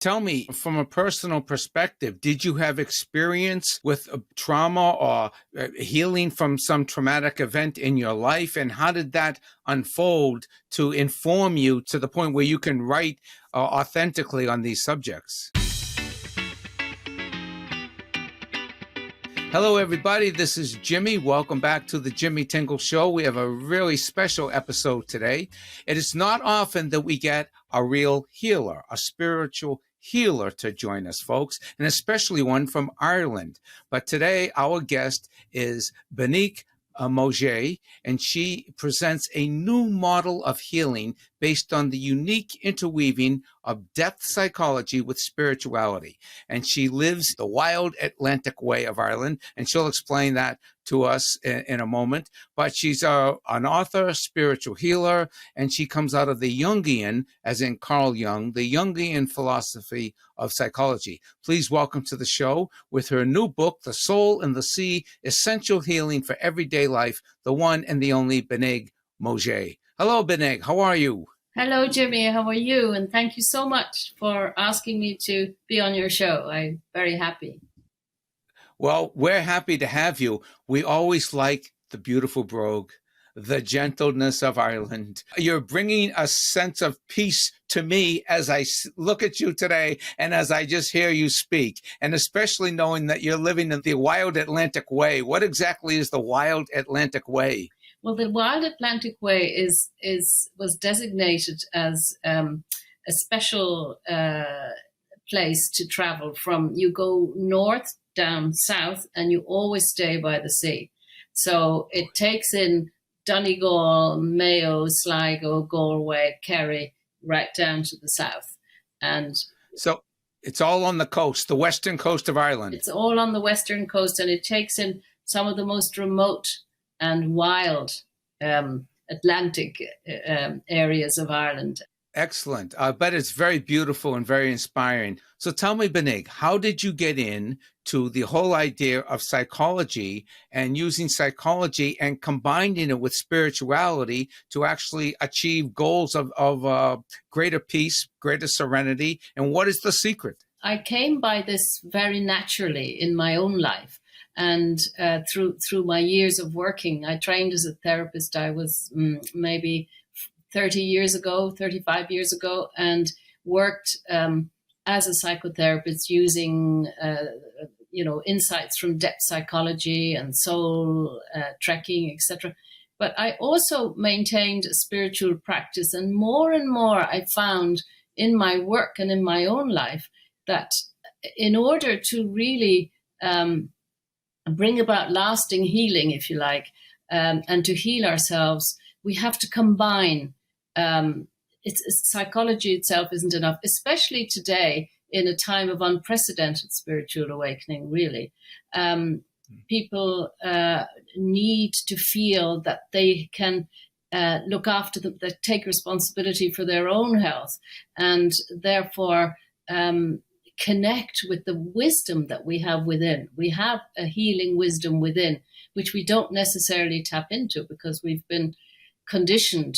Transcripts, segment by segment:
Tell me, from a personal perspective, did you have experience with trauma or healing from some traumatic event in your life? And how did that unfold to inform you to the point where you can write authentically on these subjects? Hello, everybody. This is Jimmy. Welcome back to the Jimmy Tingle Show. We have a really special episode today. It is not often that we get a real healer, a spiritual healer to join us, folks, and especially one from Ireland. But today, our guest is Benig Mauger, and she presents a new model of healing based on the unique interweaving of depth psychology with spirituality. And she lives the wild Atlantic way of Ireland, and she'll explain that to us in a moment. But she's an author, spiritual healer, and she comes out of the Jungian, as in Carl Jung, the Jungian philosophy of psychology. Please welcome to the show with her new book, The Soul and the Sea, Essential Healing for Everyday Life, the one and the only Benig Mauger. Hello, Benig. How are you? Hello, Jimmy. How are you? And thank you so much for asking me to be on your show. I'm very happy. Well, we're happy to have you. We always like the beautiful brogue, the gentleness of Ireland. You're bringing a sense of peace to me as I look at you today and as I just hear you speak, and especially knowing that you're living in the wild Atlantic way. What exactly is the wild Atlantic way? Well, the Wild Atlantic Way was designated as a special place to travel from. You go north, down south, and you always stay by the sea. So it takes in Donegal, Mayo, Sligo, Galway, Kerry, right down to the south. And so it's all on the coast, the western coast of Ireland. It's all on the western coast, and it takes in some of the most remote and wild Atlantic areas of Ireland. Excellent. I bet it's very beautiful and very inspiring. So tell me, Benig, how did you get in to the whole idea of psychology and using psychology and combining it with spirituality to actually achieve goals of greater peace, greater serenity? And what is the secret? I came by this very naturally in my own life. And through my years of working, I trained as a therapist. I was maybe 35 years ago, and worked as a psychotherapist using, insights from depth psychology and soul trekking, etc. But I also maintained a spiritual practice, and more I found in my work and in my own life that in order to really bring about lasting healing, if you like, and to heal ourselves, we have to combine. Psychology itself isn't enough, especially today in a time of unprecedented spiritual awakening, really. People need to feel that they can look after them, that take responsibility for their own health, and therefore connect with the wisdom that we have within. We have a healing wisdom within, which we don't necessarily tap into because we've been conditioned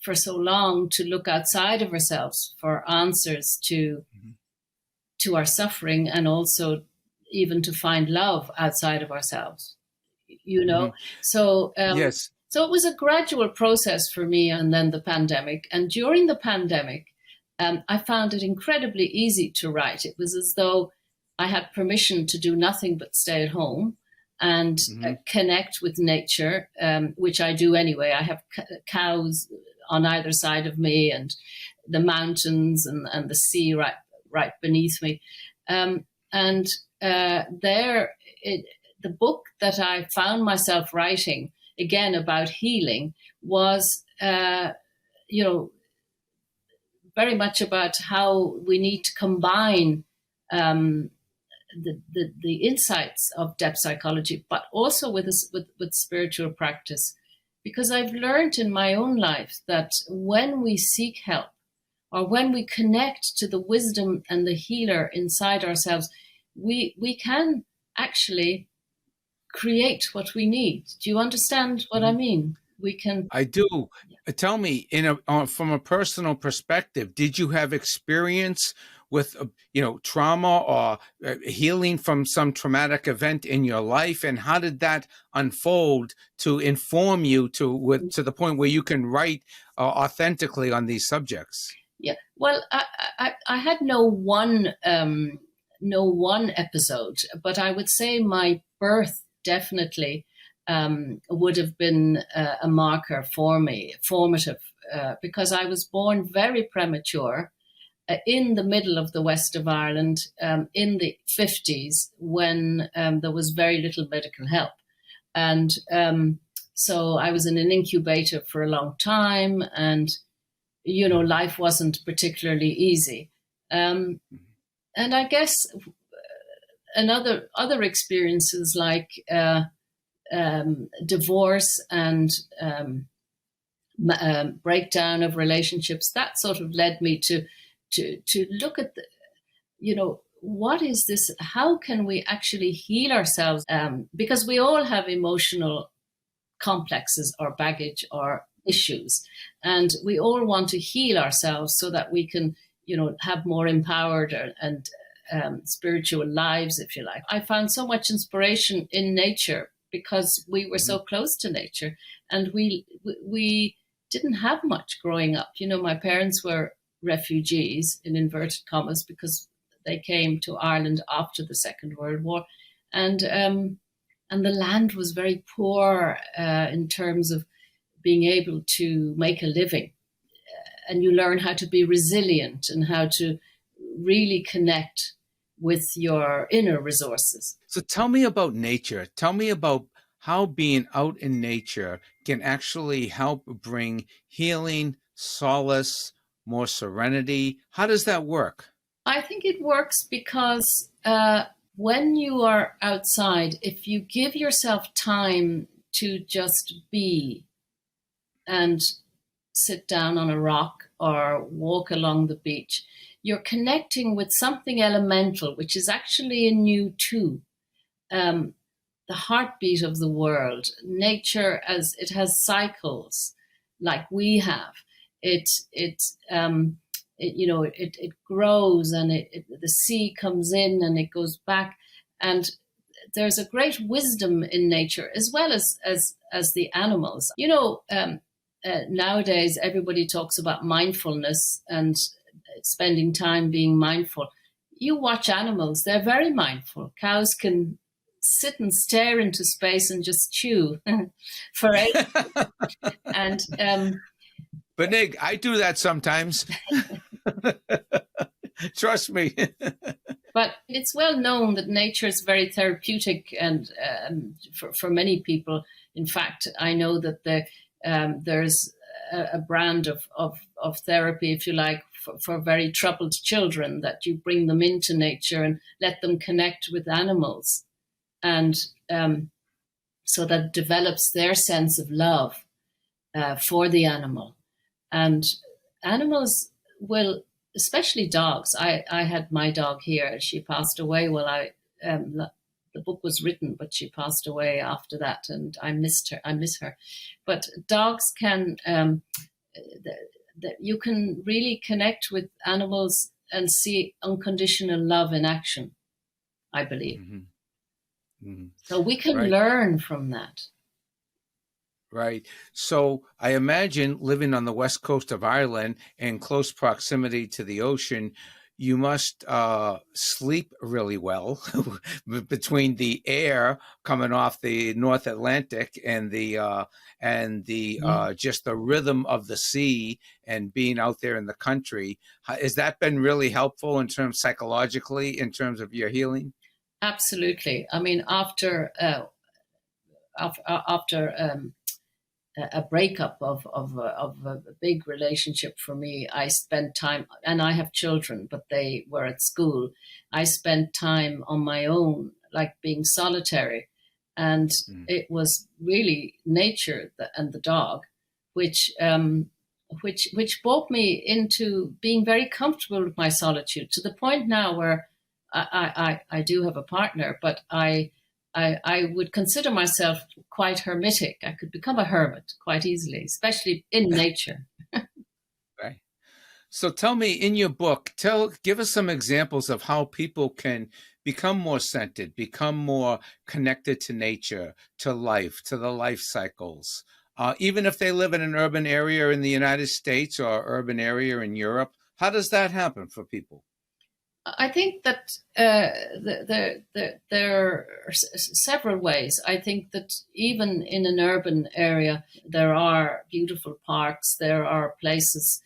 for so long to look outside of ourselves for answers to our suffering, and also even to find love outside of ourselves, So yes. So it was a gradual process for me, and then the pandemic. And during the pandemic, I found it incredibly easy to write. It was as though I had permission to do nothing but stay at home and connect with nature, which I do anyway. I have cows on either side of me, and the mountains and the sea right beneath me. The book that I found myself writing, again about healing, was, very much about how we need to combine the insights of depth psychology, but also with spiritual practice. Because I've learned in my own life that when we seek help, or when we connect to the wisdom and the healer inside ourselves, we can actually create what we need. Do you understand what I mean? We can. I do. Tell me, from a personal perspective, did you have experience with trauma or healing from some traumatic event in your life, and how did that unfold to inform you to the point where you can write authentically on these subjects? Yeah, well, I had no one episode, but I would say my birth definitely would have been a marker for me, formative, because I was born very premature in the middle of the west of Ireland in the 50s, when there was very little medical help. And so I was in an incubator for a long time, and life wasn't particularly easy. And I guess other experiences like divorce and breakdown of relationships, that sort of led me to look at what is this? How can we actually heal ourselves? Because we all have emotional complexes or baggage or issues, and we all want to heal ourselves so that we can have more empowered and spiritual lives, if you like. I found so much inspiration in nature because we were so close to nature, and we didn't have much growing up. My parents were refugees in inverted commas because they came to Ireland after the Second World War, and the land was very poor in terms of being able to make a living. And you learn how to be resilient and how to really connect with your inner resources. So tell me about nature. Tell me about how being out in nature can actually help bring healing, solace, more serenity. How does that work? I think it works because when you are outside, if you give yourself time to just be and sit down on a rock or walk along the beach, you're connecting with something elemental, which is actually in you too. The heartbeat of the world. Nature, as it has cycles like we have. It grows, and the sea comes in and it goes back, and there's a great wisdom in nature as well as the animals. Nowadays everybody talks about mindfulness and spending time being mindful. You watch animals, they're very mindful. Cows can sit and stare into space and just chew for ages. And Benig, I do that sometimes. Trust me. But it's well known that nature is very therapeutic, and for many people. In fact, I know that there's a brand of therapy, if you like, for very troubled children, that you bring them into nature and let them connect with animals, and so that develops their sense of love for the animal. And animals will, especially dogs. I had my dog here. She passed away while the book was written, but she passed away after that, and I missed her. I miss her. But dogs can, you can really connect with animals and see unconditional love in action, I believe. Mm-hmm. Mm-hmm. So we can learn from that. Right. So I imagine living on the west coast of Ireland in close proximity to the ocean, you must sleep really well between the air coming off the North Atlantic and just the rhythm of the sea and being out there in the country. Has that been really helpful in terms psychologically, in terms of your healing? Absolutely. I mean, after a breakup of a big relationship for me, I spent time, and I have children, but they were at school. I spent time on my own, like being solitary. And it was really nature and the dog, which brought me into being very comfortable with my solitude, to the point now where I do have a partner, but I would consider myself quite hermetic. I could become a hermit quite easily, especially in nature. Right. So tell me, in your book, give us some examples of how people can become more centered, become more connected to nature, to life, to the life cycles. Even if they live in an urban area in the United States or urban area in Europe, how does that happen for people? I think that there are several ways. I think that even in an urban area, there are beautiful parks, there are places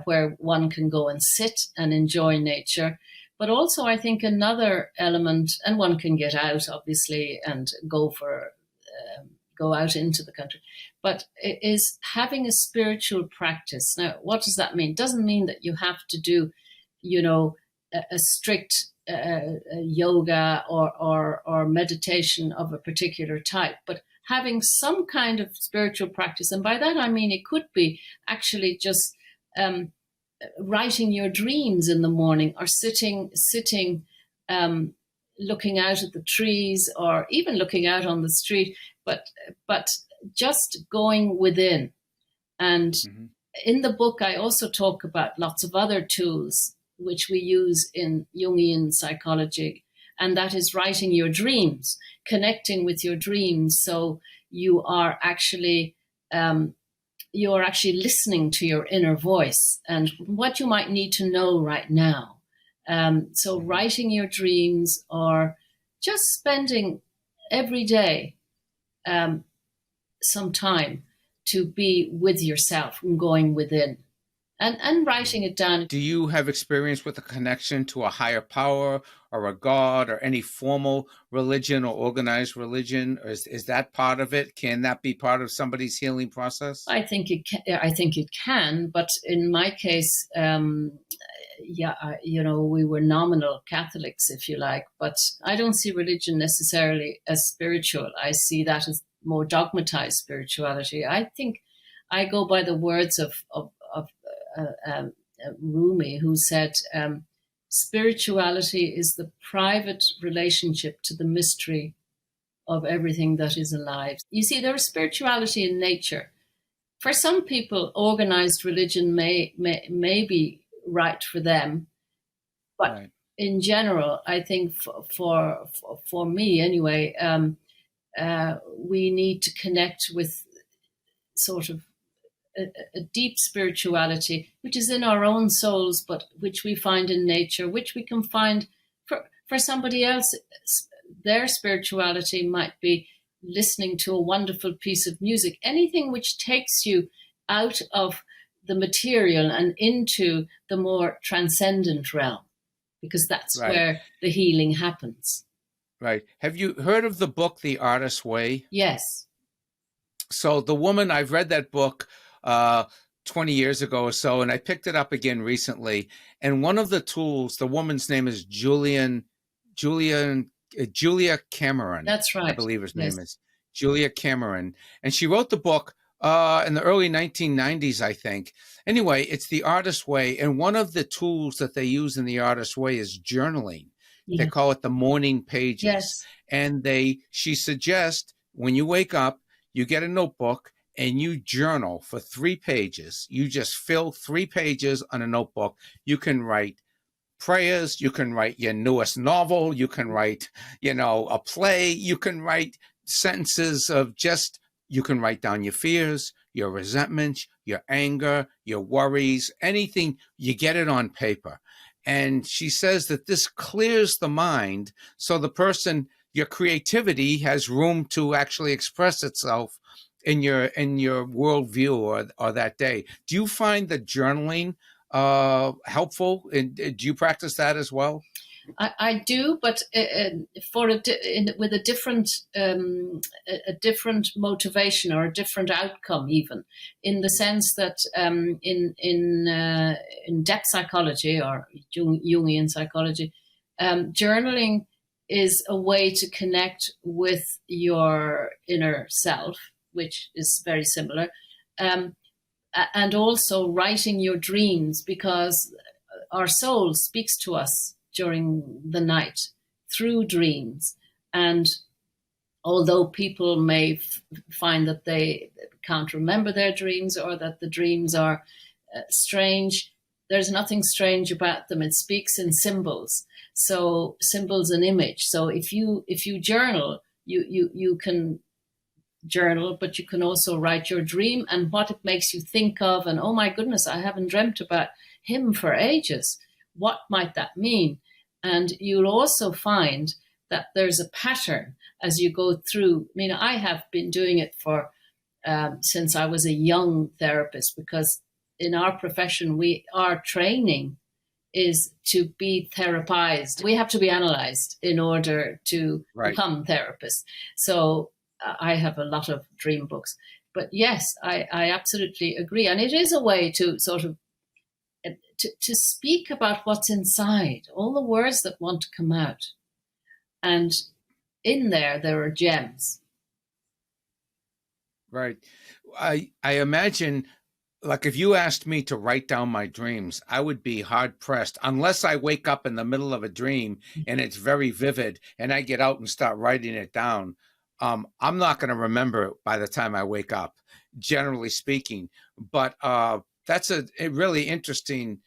where one can go and sit and enjoy nature. But also, I think another element, and one can get out, obviously, and go out into the country, but it is having a spiritual practice. Now, what does that mean? It doesn't mean that you have to do, you know, a strict yoga or meditation of a particular type, but having some kind of spiritual practice. And by that, I mean, it could be actually just writing your dreams in the morning, or sitting, looking out at the trees, or even looking out on the street, but just going within. And Mm-hmm. in the book, I also talk about lots of other tools which we use in Jungian psychology, and that is writing your dreams, connecting with your dreams. So you are actually listening to your inner voice and what you might need to know right now. So writing your dreams, or just spending every day some time to be with yourself and going within. And writing it down. Do you have experience with a connection to a higher power or a god or any formal religion or organized religion? Or is that part of it? Can that be part of somebody's healing process? I think it can. I think it can, but in my case, we were nominal Catholics, if you like. But I don't see religion necessarily as spiritual. I see that as more dogmatized spirituality. I think I go by the words of Rumi, who said, spirituality is the private relationship to the mystery of everything that is alive. You see, there is spirituality in nature. For some people, organized religion may be right for them, but right. In general, I think for me anyway, we need to connect with sort of a deep spirituality, which is in our own souls, but which we find in nature, which we can find for somebody else. Their spirituality might be listening to a wonderful piece of music, anything which takes you out of the material and into the more transcendent realm, because that's right. Where the healing happens. Right. Have you heard of the book, The Artist's Way? Yes. So the woman, I've read that book 20 years ago or so, and I picked it up again recently. And one of the tools, the woman's name is Julia Cameron. That's right. I believe her name is Julia Cameron. And she wrote the book in the early 1990s, I think. Anyway, it's The Artist's Way. And one of the tools that they use in The Artist's Way is journaling. Yeah. They call it the morning pages. Yes. And she suggests when you wake up, you get a notebook and you journal for 3 pages. You just fill 3 pages on a notebook. You can write prayers. You can write your newest novel. You can write, a play. You can write sentences of you can write down your fears, your resentments, your anger, your worries, anything. You get it on paper. And she says that this clears the mind, so the person, your creativity has room to actually express itself in your worldview or that day. Do you find the journaling helpful? And do you practice that as well? I do, but with a different motivation or a different outcome, even in the sense that in depth psychology or Jungian psychology, journaling is a way to connect with your inner self, which is very similar, and also writing your dreams, because our soul speaks to us during the night through dreams. And although people may find that they can't remember their dreams or that the dreams are strange, there's nothing strange about them. It speaks in symbols. So symbols and image. So if you journal, you can journal, but you can also write your dream and what it makes you think of. And oh my goodness, I haven't dreamt about him for ages. What might that mean? And you'll also find that there's a pattern as you go through. I mean, I have been doing it for since I was a young therapist, because in our profession, our training is to be therapized. We have to be analyzed in order to become therapists. So I have a lot of dream books. But yes, I absolutely agree. And it is a way to sort of to speak about what's inside, all the words that want to come out. And in there are gems. Right. I imagine, like, if you asked me to write down my dreams, I would be hard pressed unless I wake up in the middle of a dream and it's very vivid and I get out and start writing it down. I'm not going to remember it by the time I wake up, generally speaking. But that's a really interesting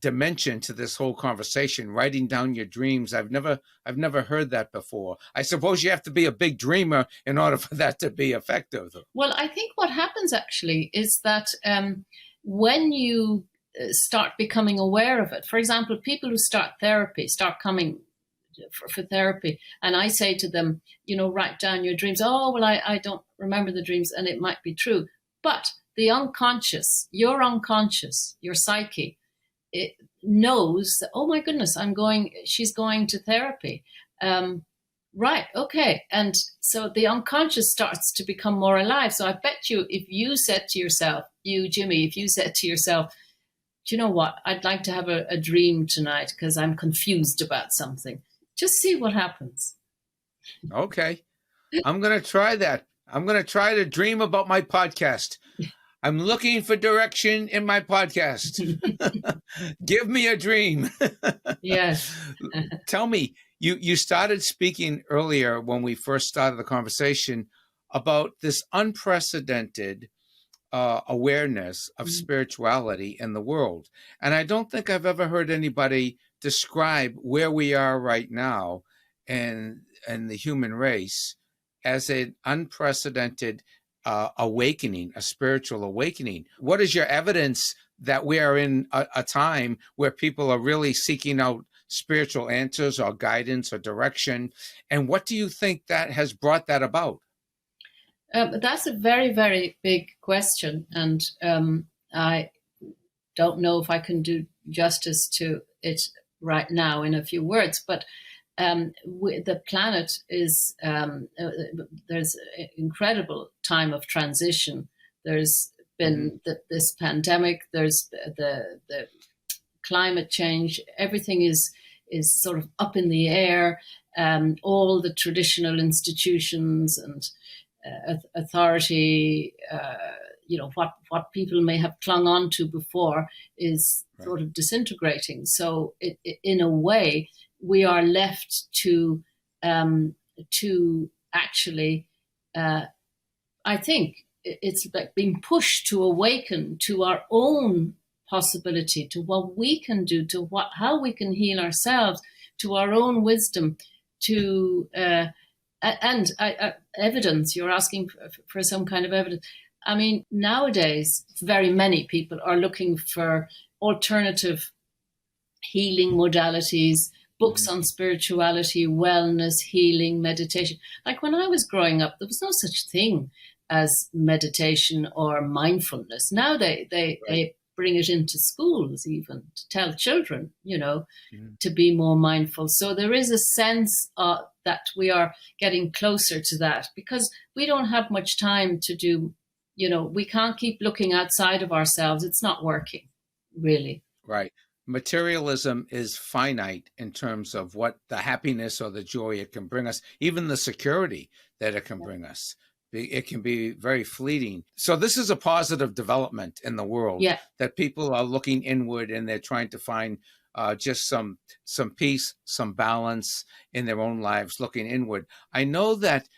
dimension to this whole conversation, writing down your dreams. I've never heard that before. I suppose you have to be a big dreamer in order for that to be effective. Well, I think what happens actually is that when you start becoming aware of it, for example, people who start coming for therapy, and I say to them, write down your dreams. Oh, well, I don't remember the dreams, and it might be true. But the unconscious, your psyche, it knows that, oh my goodness, she's going to therapy. Right, okay. And so the unconscious starts to become more alive. So I bet you, if you said to yourself, Jimmy, if you said to yourself, do you know what? I'd like to have a dream tonight because I'm confused about something. Just see what happens. Okay. I'm going to try that. I'm going to try to dream about my podcast. I'm looking for direction in my podcast. Give me a dream. Yes. Tell me, you started speaking earlier when we first started the conversation about this unprecedented awareness of spirituality in the world. And I don't think I've ever heard anybody describe where we are right now in the human race as an unprecedented awakening, a spiritual awakening. What is your evidence that we are in a time where people are really seeking out spiritual answers or guidance or direction? And what do you think that has brought that about? That's a very, very big question. And I don't know if I can do justice to it right now in a few words, but the planet is, there's an incredible time of transition. There's been this pandemic, there's the climate change, everything is sort of up in the air. All the traditional institutions and authority, what people may have clung on to before is sort of disintegrating. So in a way, we are left to actually, I think it's like being pushed to awaken to our own possibility, to what we can do, to how we can heal ourselves, to our own wisdom, to evidence. You're asking for some kind of evidence. I mean, nowadays, very many people are looking for alternative healing modalities, books on spirituality, wellness, healing, meditation. Like when I was growing up, there was no such thing as meditation or mindfulness. Now they bring it into schools even to tell children, to be more mindful. So there is a sense that we are getting closer to that because we don't have much time to do, we can't keep looking outside of ourselves. It's not working, really. Right. Materialism is finite in terms of what the happiness or the joy it can bring us, even the security that it can bring us. It can be very fleeting. So this is a positive development in the world, that people are looking inward and they're trying to find just some peace, some balance in their own lives, looking inward. I know that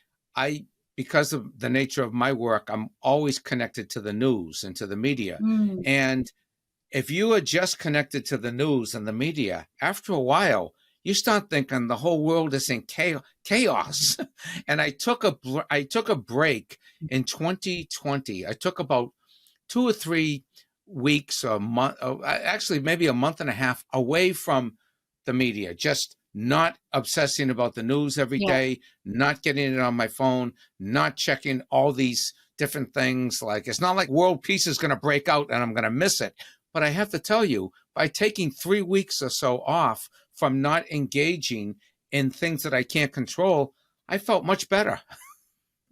because of the nature of my work, I'm always connected to the news and to the media. And if you are just connected to the news and the media, after a while, you start thinking the whole world is in chaos. And I took a break in 2020. I took about 2 or 3 weeks, or a month, actually maybe a month and a half away from the media, just not obsessing about the news every day, not getting it on my phone, not checking all these different things. Like, it's not like world peace is going to break out and I'm going to miss it. But I have to tell you, by taking 3 weeks or so off from not engaging in things that I can't control, I felt much better.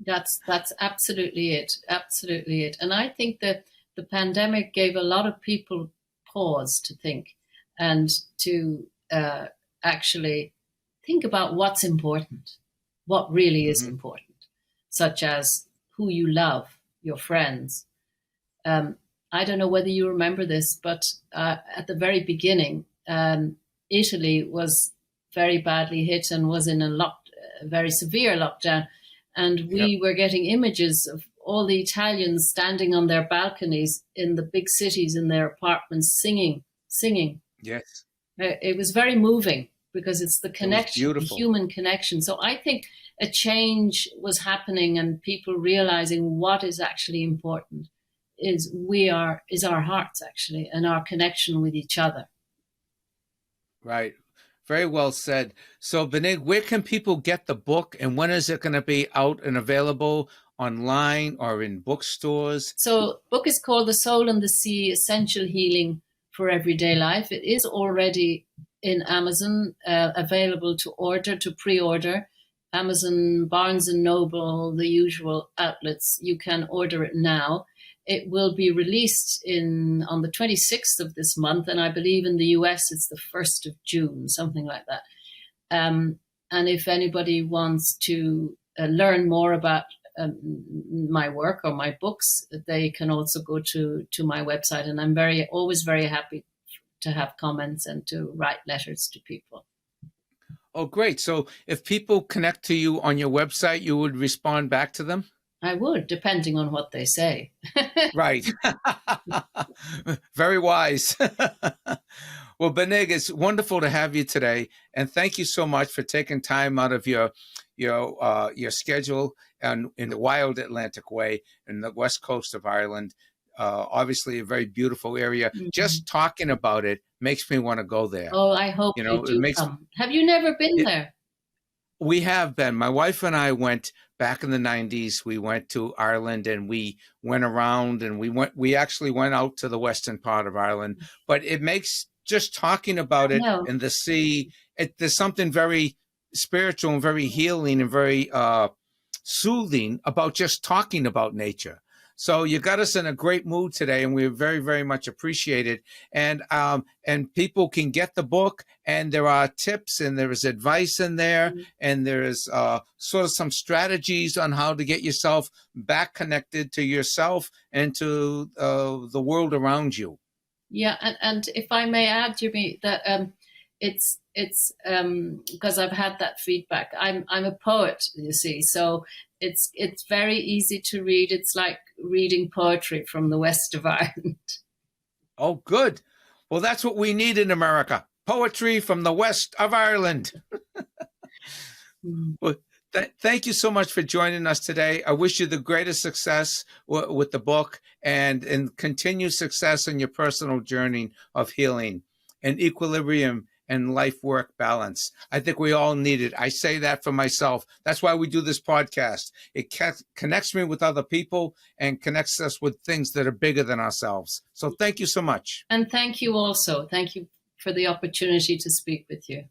That's absolutely it. Absolutely it. And I think that the pandemic gave a lot of people pause to think and to actually think about what's important, what really is important, such as who you love, your friends. I don't know whether you remember this, but at the very beginning, Italy was very badly hit and was in a very severe lockdown. And we were getting images of all the Italians standing on their balconies in the big cities, in their apartments, singing. Yes. It was very moving because it's the connection, the human connection. So I think a change was happening and people realizing what is actually important is our hearts, actually, and our connection with each other. Right. Very well said. So, Benig, where can people get the book, and when is it going to be out and available online or in bookstores? So, book is called The Soul and the Sea: Essential Healing for Everyday Life. It is already in Amazon, available to pre-order. Amazon, Barnes and Noble, the usual outlets. You can order it now. It will be released on the 26th of this month, and I believe in the US it's the 1st of June, something like that. And if anybody wants to learn more about my work or my books, they can also go to my website, and I'm always very happy to have comments and to write letters to people. Oh, great. So if people connect to you on your website, you would respond back to them? I would, depending on what they say. Right. Very wise. Well, Benig, it's wonderful to have you today, and thank you so much for taking time out of your schedule and in the wild Atlantic way in the west coast of Ireland. Obviously, a very beautiful area. Just talking about it makes me want to go there. Oh, I hope you do come. Have you never been there? We have been. My wife and I went back in the 90s. We went to Ireland and we went around, and we actually went out to the western part of Ireland. But it makes just talking about it in the sea, there's something very spiritual and very healing and very soothing about just talking about nature. So you got us in a great mood today, and we very, very much appreciate it. And people can get the book, and there are tips and there is advice in there, and there is sort of some strategies on how to get yourself back connected to yourself and to the world around you. Yeah, and if I may add, Jimmy, that it's because I've had that feedback. I'm a poet, you see, so it's very easy to read. It's like reading poetry from the west of Ireland. Oh, good. Well, that's what we need in America. Poetry from the west of Ireland. Well, thank you so much for joining us today. I wish you the greatest success with the book and continued success in your personal journey of healing and equilibrium and life-work balance. I think we all need it. I say that for myself. That's why we do this podcast. It connects me with other people and connects us with things that are bigger than ourselves. So thank you so much. And thank you also. Thank you for the opportunity to speak with you.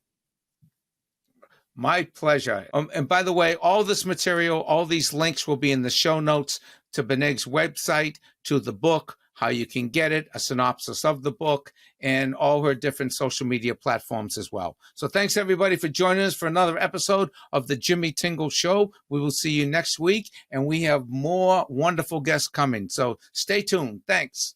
My pleasure. And by the way, all this material, all these links will be in the show notes to Benig's website, to the book, how you can get it, a synopsis of the book, and all her different social media platforms as well. So thanks, everybody, for joining us for another episode of the Jimmy Tingle Show. We will see you next week, and we have more wonderful guests coming. So stay tuned. Thanks.